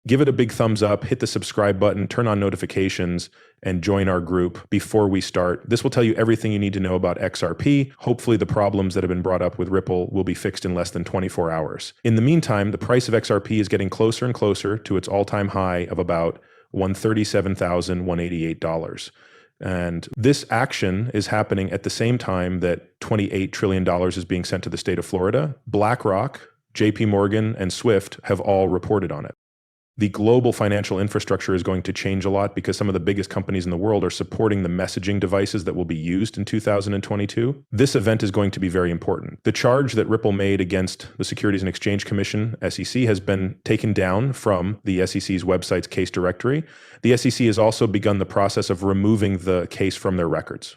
Give it a big thumbs up, hit the subscribe button, turn on notifications, and join our group before we start. This will tell you everything you need to know about XRP. Hopefully the problems that have been brought up with Ripple will be fixed in less than 24 hours. In the meantime, the price of XRP is getting closer and closer to its all-time high of about $137,188. And this action is happening at the same time that $28 trillion is being sent to the state of Florida. BlackRock, JP Morgan, and Swift have all reported on it. The global financial infrastructure is going to change a lot because some of the biggest companies in the world are supporting the messaging devices that will be used in 2022. This event is going to be very important. The charge that Ripple made against the Securities and Exchange Commission, SEC, has been taken down from the SEC's website's case directory. The SEC has also begun the process of removing the case from their records.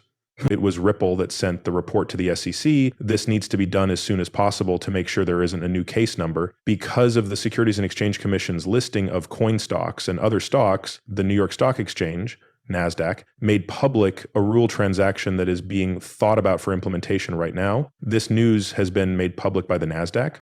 It was Ripple that sent the report to the SEC. This needs to be done as soon as possible to make sure there isn't a new case number. Because of the Securities and Exchange Commission's listing of coin stocks and other stocks, the New York Stock Exchange, NASDAQ, made public a rule transaction that is being thought about for implementation right now. This news has been made public by the NASDAQ.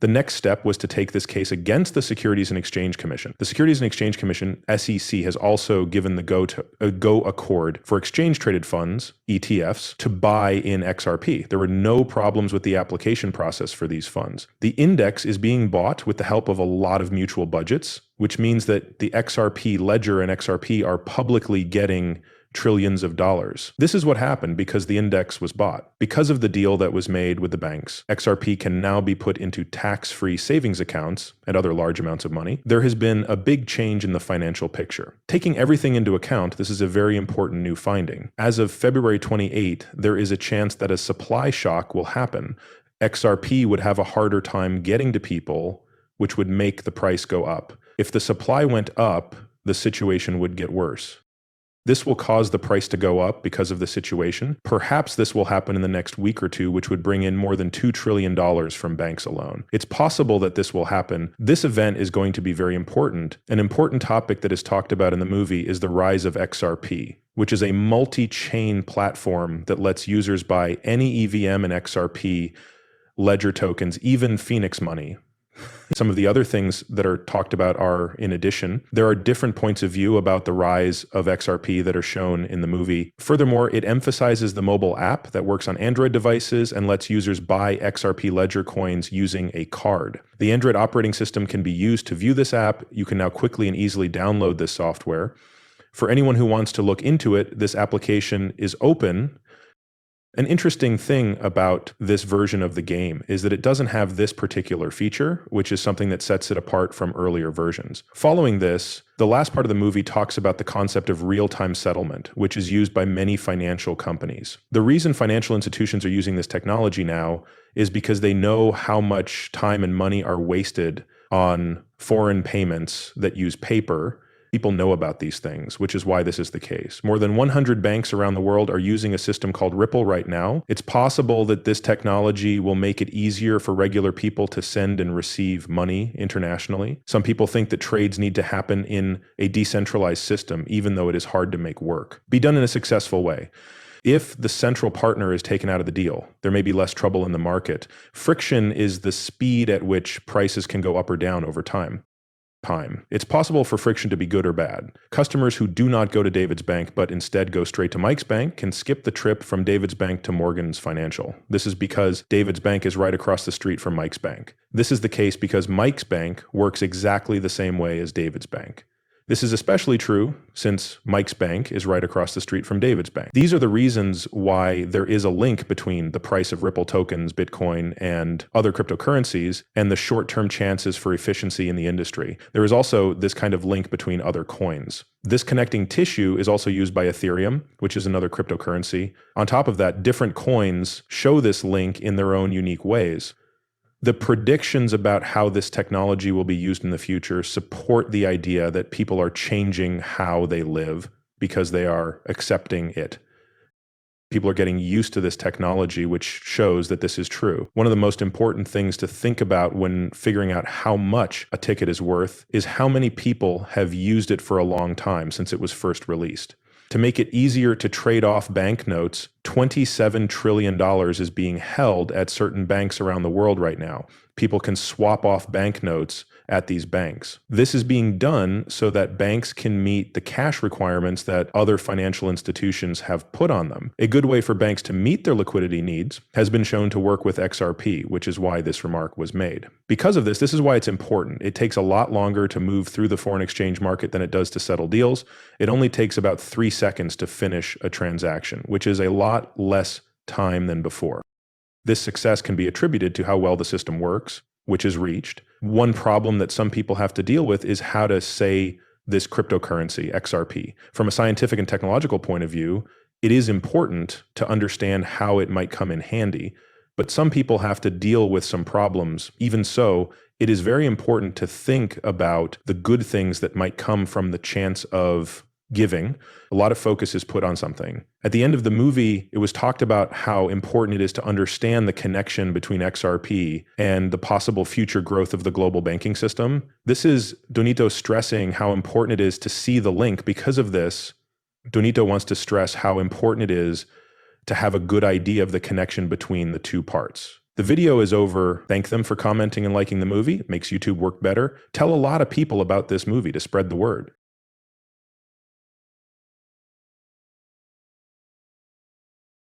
The next step was to take this case against the Securities and Exchange Commission. The Securities and Exchange Commission, SEC, has also given the go accord for exchange-traded funds, ETFs, to buy in XRP. There were no problems with the application process for these funds. The index is being bought with the help of a lot of mutual budgets, which means that the XRP ledger and XRP are publicly getting trillions of dollars. This is what happened because the index was bought. Because of the deal that was made with the banks, XRP can now be put into tax-free savings accounts and other large amounts of money. There has been a big change in the financial picture. Taking everything into account, this is a very important new finding. As of February 28, there is a chance that a supply shock will happen. XRP would have a harder time getting to people, which would make the price go up. If the supply went up, the situation would get worse. This will cause the price to go up because of the situation. Perhaps this will happen in the next week or two, which would bring in more than $2 trillion from banks alone. It's possible that this will happen. This event is going to be very important. An important topic that is talked about in the movie is the rise of XRP, which is a multi-chain platform that lets users buy any EVM and XRP ledger tokens, even Phoenix money. Some of the other things that are talked about are, in addition, there are different points of view about the rise of XRP that are shown in the movie. Furthermore, it emphasizes the mobile app that works on Android devices and lets users buy XRP ledger coins using a card. The Android operating system can be used to view this app. You can now quickly and easily download this software. For anyone who wants to look into it, this application is open. An interesting thing about this version of the game is that it doesn't have this particular feature, which is something that sets it apart from earlier versions. Following this, the last part of the movie talks about the concept of real-time settlement, which is used by many financial companies. The reason financial institutions are using this technology now is because they know how much time and money are wasted on foreign payments that use paper. People know about these things, which is why this is the case. More than 100 banks around the world are using a system called Ripple right now. It's possible that this technology will make it easier for regular people to send and receive money internationally. Some people think that trades need to happen in a decentralized system, even though it is hard to make work. Be done in a successful way. If the central partner is taken out of the deal, there may be less trouble in the market. Friction is the speed at which prices can go up or down over time. It's possible for friction to be good or bad. Customers who do not go to David's bank but instead go straight to Mike's bank can skip the trip from David's bank to Morgan's Financial. This is because David's bank is right across the street from Mike's bank. This is the case because Mike's bank works exactly the same way as David's bank. This is especially true since Mike's bank is right across the street from David's bank. These are the reasons why there is a link between the price of Ripple tokens, Bitcoin, and other cryptocurrencies and the short-term chances for efficiency in the industry. There is also this kind of link between other coins. This connecting tissue is also used by Ethereum, which is another cryptocurrency. On top of that, different coins show this link in their own unique ways. The predictions about how this technology will be used in the future support the idea that people are changing how they live because they are accepting it. People are getting used to this technology, which shows that this is true. One of the most important things to think about when figuring out how much a ticket is worth is how many people have used it for a long time since it was first released. To make it easier to trade off banknotes, $27 trillion is being held at certain banks around the world right now. People can swap off banknotes at these banks. This is being done so that banks can meet the cash requirements that other financial institutions have put on them. A good way for banks to meet their liquidity needs has been shown to work with XRP, which is why this remark was made. Because of this is why it's important. It takes a lot longer to move through the foreign exchange market than it does to settle deals. It only takes about 3 seconds to finish a transaction, which is a lot less time than before. This success can be attributed to how well the system works, which is reached. One problem that some people have to deal with is how to say this cryptocurrency, XRP. From a scientific and technological point of view, it is important to understand how it might come in handy, but some people have to deal with some problems. Even so, it is very important to think about the good things that might come from the chance of giving. A lot of focus is put on something. At the end of the movie, it was talked about how important it is to understand the connection between XRP and the possible future growth of the global banking system. This is Donito stressing how important it is to see the link. Because of this, Donito wants to stress how important it is to have a good idea of the connection between the two parts. The video is over. Thank them for commenting and liking the movie. It makes YouTube work better. Tell a lot of people about this movie to spread the word.